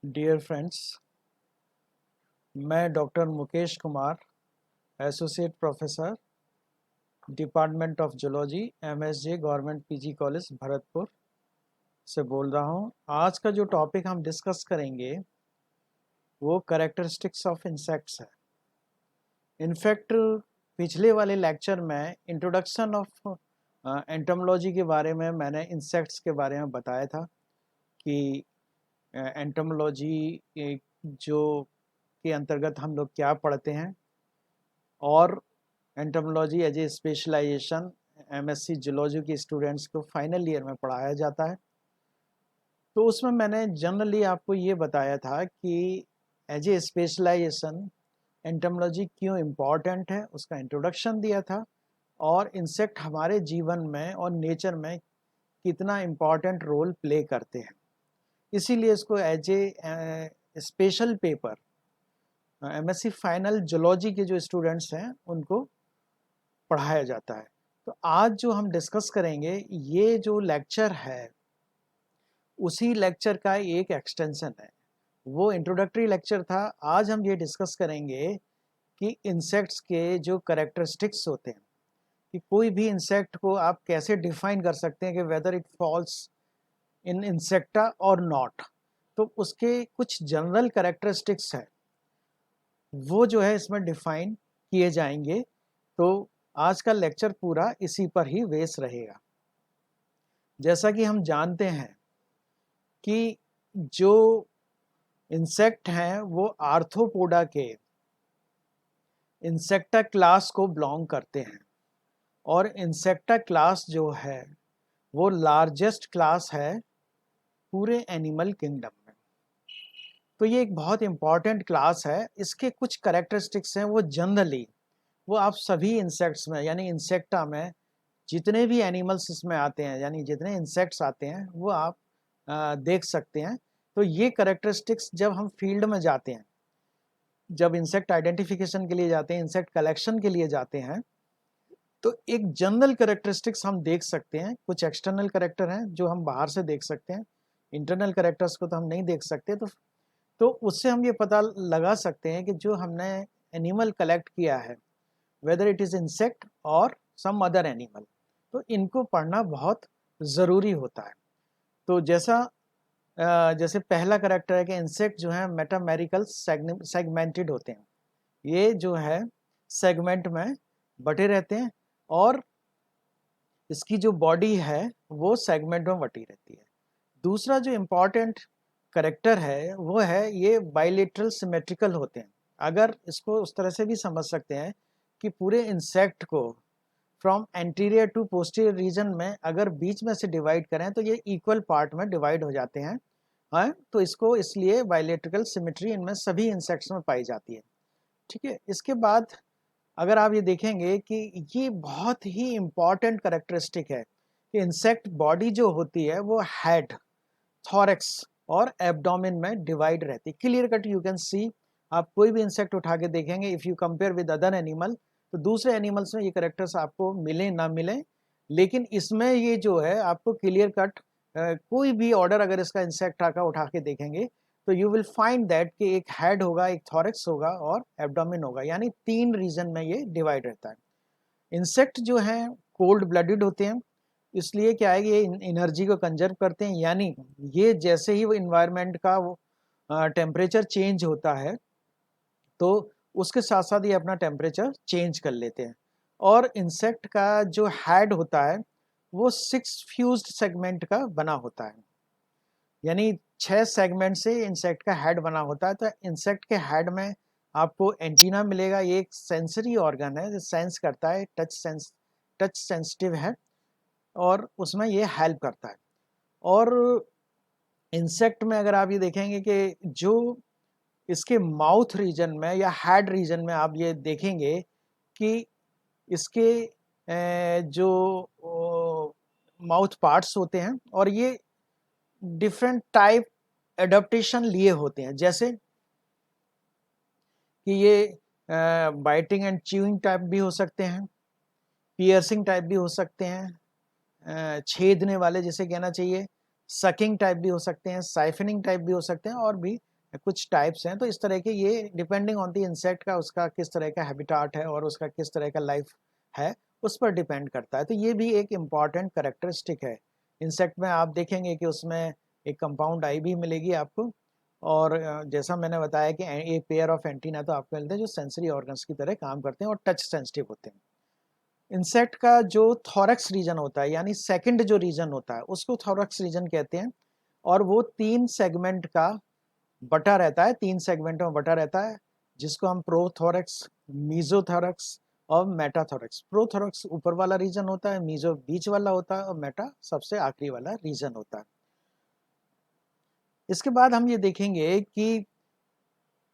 Dear friends, मैं doctor Mukesh Kumar, associate professor, department of zoology, MSJ, government PG college Bharatpur से बोल रहा हूँ। आज का जो टॉपिक हम डिस्कस करेंगे वो कैरेक्टरिस्टिक्स ऑफ इंसेक्ट्स है। इनफैक्ट पिछले वाले लेक्चर में इंट्रोडक्शन ऑफ एंटोमोलॉजी के बारे में मैंने इंसेक्ट्स के बारे में बताया था कि एंटोमोलॉजी जो के अंतर्गत हम लोग क्या पढ़ते हैं और entomology as a specialization MSc zoology के स्टूडेंट्स को फाइनल ईयर में पढ़ाया जाता है। तो उसमें मैंने जनरली आपको ये बताया था कि एज ए स्पेशलाइजेशन एंटोमोलॉजी क्यों इम्पॉर्टेंट है, उसका इंट्रोडक्शन दिया था और इंसेक्ट हमारे जीवन में और नेचर में कितना इम्पॉर्टेंट रोल प्ले करते हैं। इसीलिए इसको as a special paper MSc final zoology के जो स्टूडेंट्स हैं उनको पढ़ाया जाता है। तो आज जो हम डिस्कस करेंगे ये जो लेक्चर है उसी लेक्चर का एक एक्सटेंशन है। वो इंट्रोडक्टरी लेक्चर था। आज हम ये डिस्कस करेंगे कि इंसेक्ट्स के जो कैरेक्टरिस्टिक्स होते हैं कि कोई भी इंसेक्ट को आप कैसे डिफाइन कर सकते हैं कि whether it falls in insecta और नॉट। तो उसके कुछ जनरल कैरेक्टरिस्टिक्स है वो जो है इसमें डिफाइन किए जाएंगे। तो आज का लेक्चर पूरा इसी पर ही बेस रहेगा। जैसा कि हम जानते हैं कि जो इंसेक्ट हैं वो आर्थ्रोपोडा के इंसेक्टा क्लास को बिलोंग करते हैं और इंसेक्टा क्लास जो है वो लार्जेस्ट क्लास है पूरे एनिमल किंगडम में। तो ये एक बहुत इंपॉर्टेंट क्लास है। इसके कुछ कैरेक्टरिस्टिक्स हैं वो जनरली वो आप सभी इंसेक्ट्स में यानी इंसेक्टा में जितने भी एनिमल्स इसमें आते हैं यानी जितने इंसेक्ट्स आते हैं वो आप देख सकते हैं। तो ये कैरेक्टरिस्टिक्स जब हम फील्ड में जाते हैं, जब इंसेक्ट आइडेंटिफिकेशन के लिए जाते हैं, इंसेक्ट कलेक्शन के लिए जाते हैं, तो एक जनरल कैरेक्टरिस्टिक्स हम देख सकते हैं। कुछ एक्सटर्नल कैरेक्टर हैं जो हम बाहर से देख सकते हैं, इंटरनल कैरेक्टर्स को तो हम नहीं देख सकते। तो उससे हम ये पता लगा सकते हैं कि जो हमने एनिमल कलेक्ट किया है वेदर इट इज़ इंसेक्ट और सम अदर एनिमल, तो इनको पढ़ना बहुत ज़रूरी होता है। तो जैसे पहला करेक्टर है कि इंसेक्ट जो है मेटामेरिकल सेगमेंटेड होते हैं। ये जो है सेगमेंट में बटे रहते हैं और इसकी जो बॉडी है वो सेगमेंट में बटी रहती है। दूसरा जो इम्पॉर्टेंट करेक्टर है वो है ये बाइलेटरल सिमेट्रिकल होते हैं। अगर इसको उस तरह से भी समझ सकते हैं कि पूरे इंसेक्ट को from anterior to posterior region में अगर बीच में से डिवाइड करें तो ये इक्वल पार्ट में डिवाइड हो जाते हैं। हाँ, तो इसको इसलिए बाइलेटरल सिमेट्री इनमें सभी इंसेक्ट्स में पाई जाती है। ठीक है। इसके बाद अगर आप ये देखेंगे कि ये बहुत ही इम्पॉर्टेंट करेक्टरिस्टिक है कि इंसेक्ट बॉडी जो होती है वो हेड, थॉरेक्स और एब्डोमेन में डिवाइड रहती है। Clear cut you can see. आप कोई भी इंसेक्ट उठा के देखेंगे, if you compare with other animal, तो दूसरे एनिमल्स में ये करेक्टर्स आपको मिले ना मिले, लेकिन इसमें ये जो है आपको क्लियर कट कोई भी ऑर्डर अगर इसका इंसेक्ट आका उठा के देखेंगे तो यू विल फाइंड दैट कि एक हेड होगा, एक थॉरेक्स होगा और एब्डोमेन होगा, यानी 3 रीजन में ये डिवाइड रहता है। इंसेक्ट जो हैं कोल्ड ब्लडेड होते हैं, इसलिए क्या है कि ये एनर्जी को कंजर्व करते हैं, यानी ये जैसे ही वो इन्वायरमेंट का वो टेम्परेचर चेंज होता है तो उसके साथ साथ ये अपना टेम्परेचर चेंज कर लेते हैं। और इंसेक्ट का जो हेड होता है वो 6 फ्यूज्ड सेगमेंट का बना होता है, यानी 6 सेगमेंट से इंसेक्ट का हेड बना होता है। तो इंसेक्ट के हेड में आपको एंटीना मिलेगा। ये एक सेंसरी ऑर्गन है जो सेंस करता है, टच सेंसिटिव है और उसमें ये हेल्प करता है। और इंसेक्ट में अगर आप ये देखेंगे कि जो इसके माउथ रीजन में या हेड रीजन में आप ये देखेंगे कि इसके जो माउथ पार्ट्स होते हैं और ये डिफरेंट टाइप एडाप्टेशन लिए होते हैं, जैसे कि ये बाइटिंग एंड च्यूइंग टाइप भी हो सकते हैं, पियर्सिंग टाइप भी हो सकते हैं, छेदने वाले जिसे कहना चाहिए, सकिंग टाइप भी हो सकते हैं, साइफनिंग टाइप भी हो सकते हैं और भी कुछ टाइप्स हैं। तो इस तरह के ये डिपेंडिंग ऑन द इंसेक्ट का उसका किस तरह का हैबिटाट है और उसका किस तरह का लाइफ है उस पर डिपेंड करता है। तो ये भी एक इम्पॉर्टेंट करेक्टरिस्टिक है इंसेक्ट में। आप देखेंगे कि उसमें एक कंपाउंड आई भी मिलेगी आपको, और जैसा मैंने बताया कि एक पेयर ऑफ एंटीना तो आपको मिलते हैं जो सेंसरी ऑर्गन्स की तरह काम करते हैं और टच सेंसिटिव होते हैं। इंसेक्ट का जो थॉरक्स रीजन होता है यानी सेकंड जो रीजन होता है उसको थॉरक्स रीजन कहते हैं, और वो 3 सेगमेंट का बटा रहता है, 3 सेगमेंट में बटा रहता है, जिसको हम प्रोथोरक्स, मीजोथोरक्स और मेटाथोरक्स। प्रोथोरक्स ऊपर वाला रीजन होता है, मीजो बीच वाला होता है और मेटा सबसे आखिरी वाला रीजन होता है। इसके बाद हम ये देखेंगे कि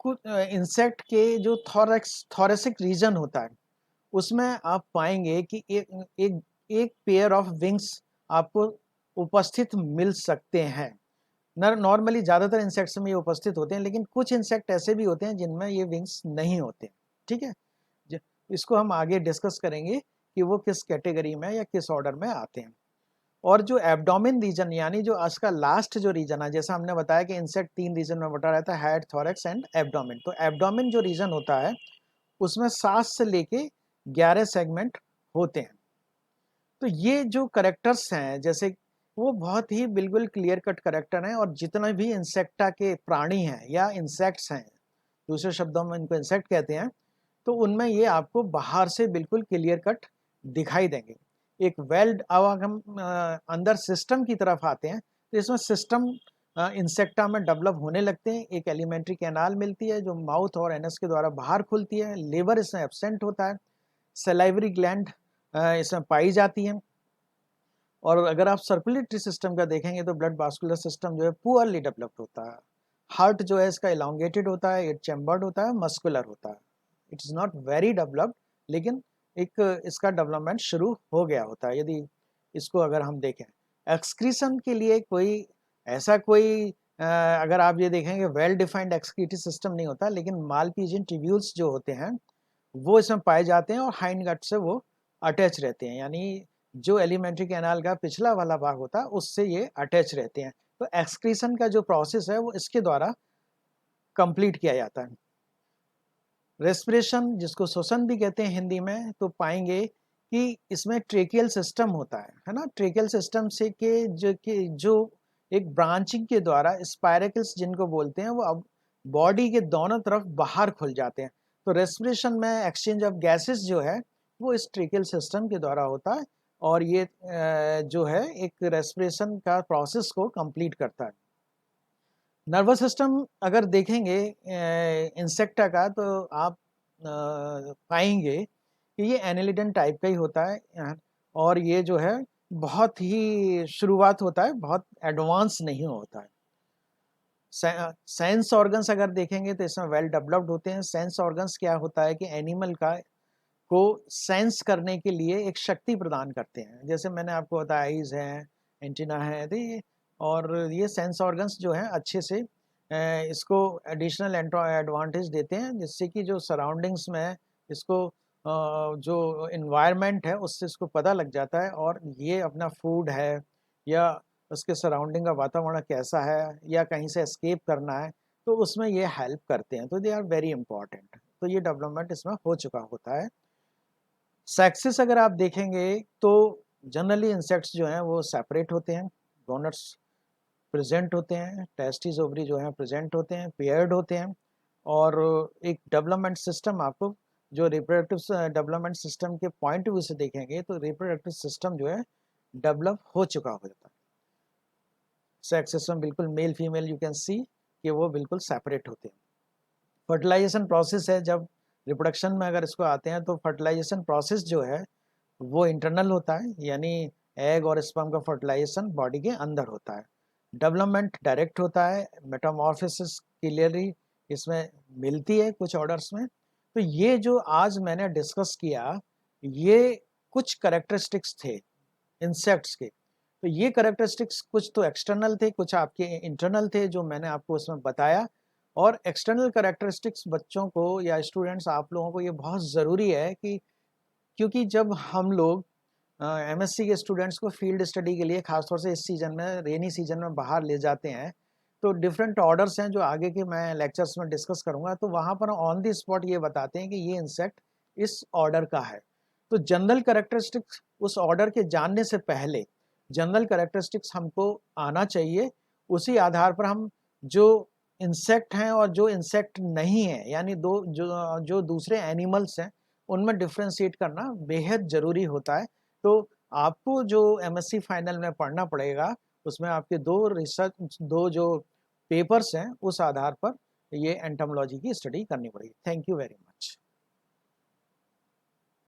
कुछ इंसेक्ट के जो थोरेसिक रीजन होता है उसमें आप पाएंगे कि एक पेयर ऑफ विंग्स आपको उपस्थित मिल सकते हैं। नॉर्मली ज़्यादातर इंसेक्ट्स में ये उपस्थित होते हैं, लेकिन कुछ इंसेक्ट ऐसे भी होते हैं जिनमें ये विंग्स नहीं होते। ठीक है, इसको हम आगे डिस्कस करेंगे कि वो किस कैटेगरी में या किस ऑर्डर में आते हैं। और जो एब्डोमेन रीजन यानी जो इसका लास्ट जो रीजन है, जैसा हमने बताया कि इंसेक्ट 3 रीजन में बटा रहता है, हेड, थोरैक्स एंड एब्डोमेन। तो एब्डोमेन जो रीजन होता है उसमें 7 से लेके 11 सेगमेंट होते हैं। तो ये जो करेक्टर्स हैं जैसे वो बहुत ही बिल्कुल क्लियर कट करेक्टर हैं, और जितने भी इंसेक्टा के प्राणी हैं या इंसेक्ट्स हैं, दूसरे शब्दों में इनको इंसेक्ट कहते हैं, तो उनमें ये आपको बाहर से बिल्कुल क्लियर कट दिखाई देंगे। एक वेल्ड, अब हम अंदर सिस्टम की तरफ आते हैं तो इसमें सिस्टम इंसेक्टा में डेवलप होने लगते हैं। एक एलिमेंट्री कैनाल मिलती है जो माउथ और एनस के द्वारा बाहर खुलती है। लेवर इसमें एब्सेंट होता है। सलाइवरी ग्लैंड इसमें पाई जाती है। और अगर आप सर्कुलेटरी सिस्टम का देखेंगे तो ब्लड वास्कुलर सिस्टम जो है पुअरली डेवलप्ड होता है। हार्ट जो है इसका इलांगेटेड होता है, इट चैम्बर्ड होता है, मस्कुलर होता है। It is not very developed, लेकिन एक इसका डेवलपमेंट शुरू हो गया होता है यदि इसको अगर हम देखें। एक्सक्रीशन के लिए कोई ऐसा कोई अगर आप ये देखेंगे वेल डिफाइंड एक्सक्रीटरी सिस्टम नहीं होता, लेकिन मालपीजियन ट्यूब्यूल्स जो होते हैं वो इसमें पाए जाते हैं और हाइंड गट से वो अटैच रहते हैं, यानी जो एलिमेंट्री कैनाल का पिछला वाला भाग होता है उससे ये अटैच रहते हैं। तो एक्सक्रीशन का जो प्रोसेस है वो इसके द्वारा कंप्लीट किया जाता है। रेस्पिरेशन, जिसको श्वसन भी कहते हैं हिंदी में, तो पाएंगे कि इसमें ट्रेकियल सिस्टम होता है ना। ट्रेकियल सिस्टम से जो एक ब्रांचिंग के द्वारा स्पायरेकल्स जिनको बोलते हैं वो अब बॉडी के दोनों तरफ बाहर खुल जाते हैं। तो रेस्पिरेशन में एक्सचेंज ऑफ गैसेस जो है वो इस ट्रेकियल सिस्टम के द्वारा होता है, और ये जो है एक रेस्पिरेशन का प्रोसेस को कंप्लीट करता है। नर्वस सिस्टम अगर देखेंगे इंसेक्टा का तो आप पाएंगे कि ये एनेलिडन टाइप का ही होता है, और ये जो है बहुत ही शुरुआत होता है, बहुत एडवांस नहीं होता है। सेंस ऑर्गन्स अगर देखेंगे तो इसमें वेल डेवलप्ड होते हैं। सेंस ऑर्गन्स क्या होता है कि एनिमल का को सेंस करने के लिए एक शक्ति प्रदान करते हैं। जैसे मैंने आपको बताया आईज है, एंटीना है, तो ये और ये सेंस ऑर्गन्स जो हैं अच्छे से इसको एडिशनल एडवांटेज देते हैं, जिससे कि जो सराउंडिंग्स में इसको जो इन्वायरमेंट है उससे इसको पता लग जाता है, और ये अपना फूड है या उसके सराउंडिंग का वातावरण कैसा है या कहीं से एस्केप करना है तो उसमें ये हेल्प करते हैं। तो दे आर वेरी इंपॉर्टेंट। तो ये डेवलपमेंट इसमें हो चुका होता है। सेक्सेस अगर आप देखेंगे तो जनरली इंसेक्ट्स जो हैं वो सेपरेट होते हैं, गोनट्स प्रेजेंट होते हैं, टेस्टिस ओवरी जो हैं प्रेजेंट होते हैं, पेयर्ड होते हैं, और एक डेवलपमेंट सिस्टम आपको जो रिप्रोडक्टिव डेवलपमेंट सिस्टम के पॉइंट ऑफ व्यू से देखेंगे तो रिप्रोडक्टिव सिस्टम जो है डेवलप हो चुका हो जाता है। सेक्स सिस्टम बिल्कुल male female you can see कि वो बिल्कुल सेपरेट होते हैं। फर्टिलाइजेशन प्रोसेस है, जब रिप्रोडक्शन में अगर इसको आते हैं तो फर्टिलाइजेशन प्रोसेस जो है वो इंटरनल होता है, यानी एग और स्पर्म का फर्टिलाइजेशन बॉडी के अंदर होता है। डेवलपमेंट डायरेक्ट होता है, मेटामॉर्फोसिस क्लियरली इसमें मिलती है कुछ ऑर्डर्स में। तो ये जो आज मैंने डिस्कस किया ये कुछ करेक्टरिस्टिक्स थे इंसेक्ट्स के। तो ये करेक्टरिस्टिक्स कुछ तो एक्सटर्नल थे, कुछ आपके इंटरनल थे जो मैंने आपको उसमें बताया। और एक्सटर्नल करेक्टरिस्टिक्स बच्चों को या स्टूडेंट्स आप लोगों को ये बहुत ज़रूरी है कि क्योंकि जब हम लोग एमएससी के स्टूडेंट्स को फील्ड स्टडी के लिए खासतौर से इस सीज़न में रेनी सीजन में बाहर ले जाते हैं तो डिफरेंट ऑर्डर्स हैं जो आगे के मैं लेक्चर्स में डिस्कस करूंगा, तो वहाँ पर ऑन द स्पॉट ये बताते हैं कि ये इंसेक्ट इस ऑर्डर का है। तो जनरल कैरेक्टरिस्टिक्स उस ऑर्डर के जानने से पहले जनरल कैरेक्टरिस्टिक्स हमको आना चाहिए, उसी आधार पर हम जो इंसेक्ट हैं और जो इंसेक्ट नहीं है, यानी जो दूसरे एनिमल्स हैं, उनमें डिफ्रेंशिएट करना बेहद ज़रूरी होता है। तो आपको जो एमएससी फाइनल में पढ़ना पड़ेगा, उसमें आपके दो जो पेपर्स हैं, उस आधार पर ये एंटोमोलॉजी की स्टडी करनी पड़ेगी। Thank you very much.